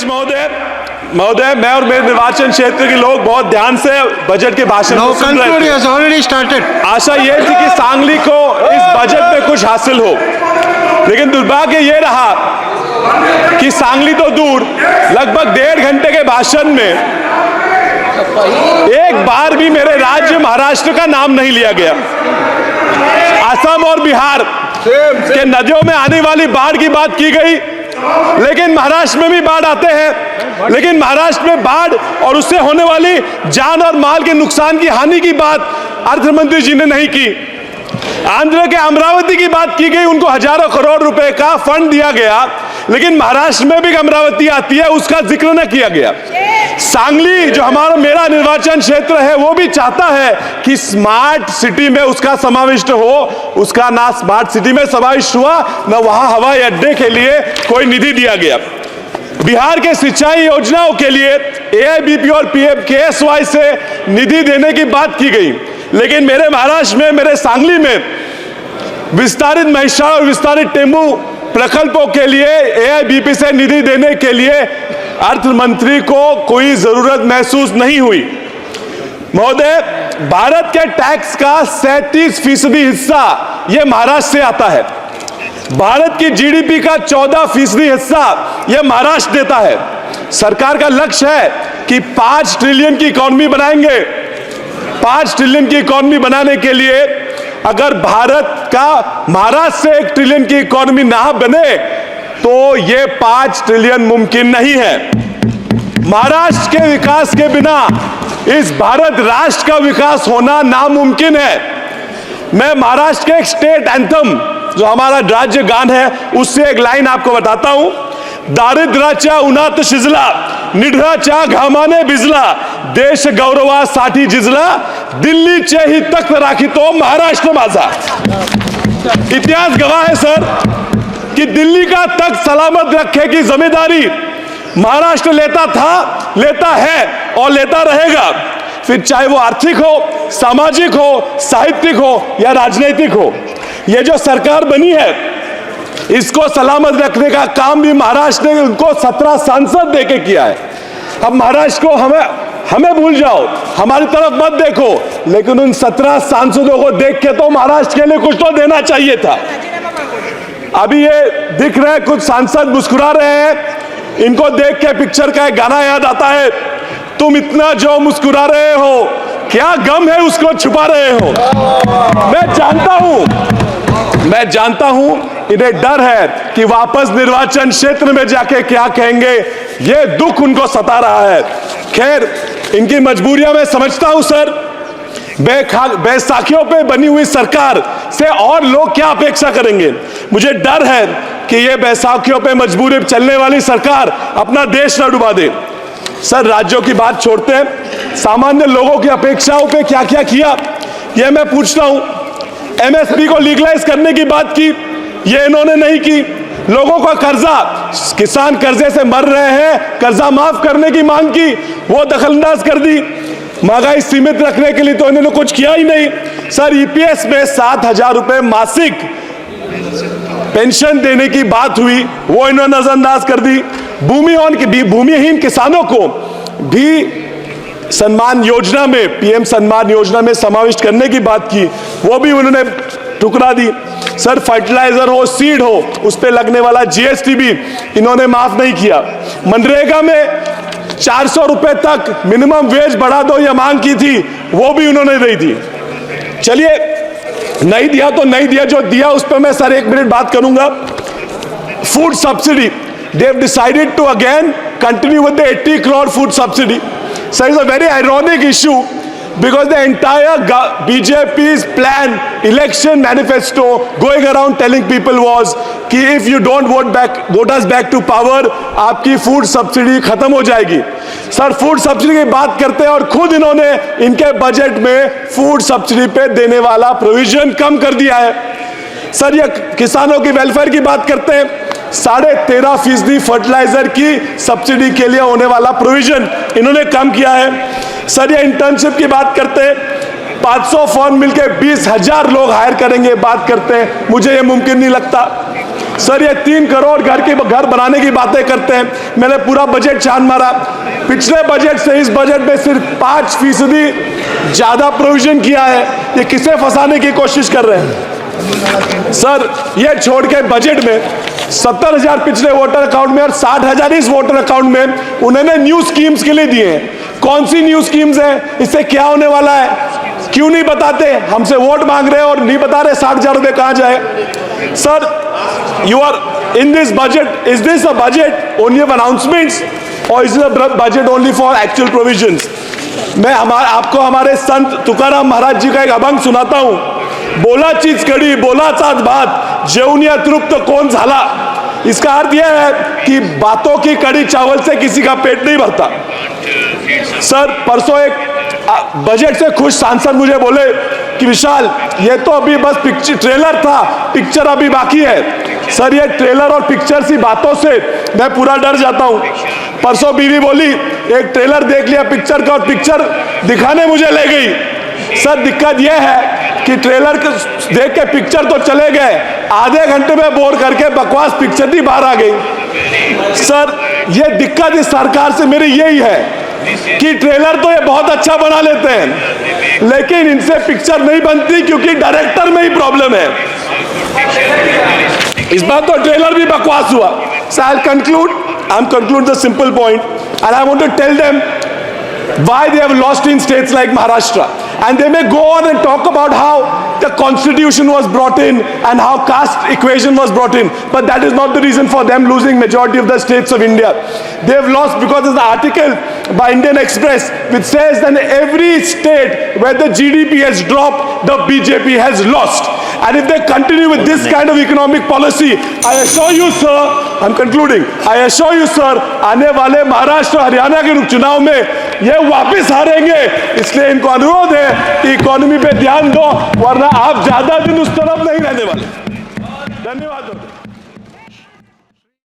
महोदय, मैं और मेरे निर्वाचन क्षेत्र के लोग बहुत ध्यान से बजट के भाषण को सुन रहे थे। आशा ये थी कि सांगली को इस बजट में कुछ हासिल हो, लेकिन दुर्भाग्य ये रहा कि सांगली तो दूर, लगभग 1.5 घंटे के भाषण में एक बार भी मेरे राज्य महाराष्ट्र का नाम नहीं लिया गया। असम और बिहार के नदियों में आने वाली बाढ़ की बात की गई, लेकिन महाराष्ट्र में भी बाढ़ आते हैं, लेकिन महाराष्ट्र में बाढ़ और उससे होने वाली जान और माल के नुकसान की हानि की बात अर्थ मंत्री जी ने नहीं की। आंध्र के अमरावती की बात की गई, उनको हजारों करोड़ रुपए का फंड दिया गया, लेकिन महाराष्ट्र में भी अमरावती आती है, उसका जिक्र न किया गया। सांगली जो मेरा निर्वाचन क्षेत्र है, वो भी चाहता है कि स्मार्ट सिटी में उसका समाविष्ट हो, उसका ना स्मार्ट सिटी में समाविष्ट हुआ, न वहां हवाई अड्डे के लिए कोई निधि दिया गया। बिहार के सिंचाई योजनाओं के लिए एआईबीपी और पीएमकेएसवाई से निधि देने की बात की गई, लेकिन मेरे महाराष्ट्र में, मेरे सांगली में विस्तारित महिषार और विस्तारित टेम्बू प्रकल्पों के लिए एआईबीपी से निधि देने के लिए अर्थ मंत्री को कोई जरूरत महसूस नहीं हुई। महोदय, भारत के टैक्स का 37% हिस्सा यह महाराष्ट्र से आता है। भारत की जीडीपी का 14% हिस्सा यह महाराष्ट्र देता है। सरकार का लक्ष्य है कि 5 ट्रिलियन की इकोनॉमी बनाएंगे। 5 ट्रिलियन की इकोनॉमी बनाने के लिए अगर भारत का महाराष्ट्र से 1 ट्रिलियन की इकोनॉमी ना बने तो यह 5 ट्रिलियन मुमकिन नहीं है। महाराष्ट्र के विकास के बिना इस भारत राष्ट्र का विकास होना नामुमकिन है। मैं महाराष्ट्र के एक स्टेट एंथम, जो हमारा राज्य गान है, उससे एक लाइन आपको बताता हूं। दारिद्र्याच्या उन्हात शिजला, निढळाच्या घामाने भिजला, देश गौरवासाठी झिजला, दिल्लीचे ही तख्त राखितो महाराष्ट्र माझा। इतिहास गवाह है सर कि दिल्ली का तख्त सलामत रखने की जिम्मेदारी महाराष्ट्र लेता था, लेता है और लेता रहेगा, फिर चाहे वो आर्थिक हो, सामाजिक हो, साहित्यिक हो या राजनीतिक हो। ये जो सरकार बनी है, इसको सलामत रखने का काम भी महाराष्ट्र ने उनको 17 सांसद देके किया है। अब महाराष्ट्र को हमें भूल जाओ, हमारी तरफ मत देखो, लेकिन उन 17 सांसदों को देख के तो महाराष्ट्र के लिए कुछ तो देना चाहिए था। अभी ये दिख रहे, कुछ सांसद मुस्कुरा रहे हैं, इनको देख के पिक्चर का एक गाना याद आता है, तुम इतना जो मुस्कुरा रहे हो, क्या गम है उसको छुपा रहे हो। मैं जानता हूं इन्हें डर है कि वापस निर्वाचन क्षेत्र में जाके क्या कहेंगे, ये दुख उनको सता रहा है। खैर, इनकी मजबूरियां मैं समझता हूं सर। बैसाखियों पे बनी हुई सरकार से और लोग क्या अपेक्षा करेंगे। मुझे डर है कि ये बैसाखियों पे मजबूरी चलने वाली सरकार अपना देश न डुबा दे। सर, राज्यों की बात छोड़ते हैं, सामान्य लोगों की अपेक्षाओं पे क्या क्या किया, ये मैं पूछता हूं। एमएसपी को लीगलाइज करने की बात की, ये इन्होंने नहीं की। लोगों का कर्जा, किसान कर्जे से मर रहे हैं, कर्जा माफ करने की मांग की, वो दखलंदाज कर दी। महंगाई सीमित रखने के लिए तो इन्होंने कुछ किया ही नहीं। सर, ईपीएस में 7,000 रुपए मासिक पेंशन देने की बात हुई, वो इन्होंने नजरअंदाज कर दी। भूमिहीन किसानों को भी सम्मान योजना में, पीएम सम्मान योजना में समाविष्ट करने की बात की, वो भी उन्होंने ठुकरा दी। सर, फर्टिलाइजर हो, सीड हो, उस पे लगने वाला जीएसटी भी इन्होंने माफ नहीं किया। मनरेगा में 400 रुपए तक मिनिमम वेज बढ़ा दो, यह मांग की थी, वो भी उन्होंने नहीं दी। चलिए, नहीं दिया तो नहीं दिया, जो दिया उस पर मैं सर 1 मिनट बात करूंगा। Food subsidy, they have decided to again continue with the 80 crore food subsidy. So it's a very ironic issue because the entire BJP's plan, election manifesto going around telling people was कि if you don't vote us back to power, आपकी food subsidy खत्म हो जाएगी। Sir, food subsidy की बात करते हैं और खुद इन्होंने इनके बजट में फूड सब्सिडी पे देने वाला प्रोविजन कम कर दिया है। सर, ये किसानों की वेलफेयर की बात करते हैं, 13.5% फर्टिलाइजर की सब्सिडी के लिए होने वाला प्रोविजन इन्होंने कम किया है। सर, ये इंटर्नशिप की बात करते हैं, 500 फर्म मिलकर 20,000 लोग हायर करेंगे, बात करते हैं, मुझे ये मुमकिन नहीं लगता। सर ये 3 करोड़ घर बनाने की बातें करते हैं। मैंने पूरा बजट छान मारा, पिछले बजट से इस बजट में सिर्फ 5% ज्यादा प्रोविजन किया है। ये किसे फंसाने की कोशिश कर रहे हैं? सर ये छोड़ के बजट में 70,000 पिछले वोटर अकाउंट में और 60,000 इस वोटर अकाउंट में उन्होंने न्यू स्कीम्स के लिए दिए हैं। कौन सी न्यू स्कीम्स हैं? इससे क्या होने वाला है? क्यों नहीं बताते? हमसे वोट मांग रहे हैं और नहीं बता रहे 60,000 रुपए कहां जाए। Sir you are in this budget, is this a budget only of announcements और is a budget only for actual provisions? मैं आपको हमारे संत तुकाराम महाराज जी का एक अभंग सुनाता हूं। बोलाचीच कडी बोलाचाच भात जेवून तृप्त कोण झाला। इसका अर्थ यह है कि बातों की कड़ी चावल से किसी का पेट नहीं भरता। सर परसों एक बजट से खुश सांसद मुझे बोले कि विशाल ये तो अभी बस ट्रेलर था, पिक्चर अभी बाकी है। सर ये ट्रेलर और पिक्चर सी बातों से मैं पूरा डर जाता हूं। परसों बीवी बोली एक ट्रेलर देख लिया पिक्चर का और पिक्चर दिखाने मुझे ले गई। सर दिक्कत यह है कि ट्रेलर देख के पिक्चर तो चले गए, आधे घंटे में बोर करके बकवास पिक्चर ही बाहर आ गई। सर ये दिक्कत इस सरकार से मेरी यही है कि ट्रेलर तो ये बहुत अच्छा बना लेते हैं लेकिन इनसे पिक्चर नहीं बनती क्योंकि डायरेक्टर में ही प्रॉब्लम है। इस बार तो ट्रेलर भी बकवास हुआ। So I'll conclude the simple point and I want to tell them why they have lost in states like Maharashtra, and they may go on and talk about how the constitution was brought in and how caste equation was brought in, but that is not the reason for them losing majority of the states of India. They have lost because there's an article by Indian Express which says that in every state where the GDP has dropped, the BJP has lost. And if they continue with this kind of economic policy, I assure you sir, I'm concluding, I assure you sir, आने वाले महाराष्ट्र हरियाणा के चुनाव में ये वापस हारेंगे। इसलिए इनको अनुरोध है कि इकोनॉमी पे ध्यान दो, वरना आप ज्यादा दिन उस तरफ नहीं रहने वाले। धन्यवाद।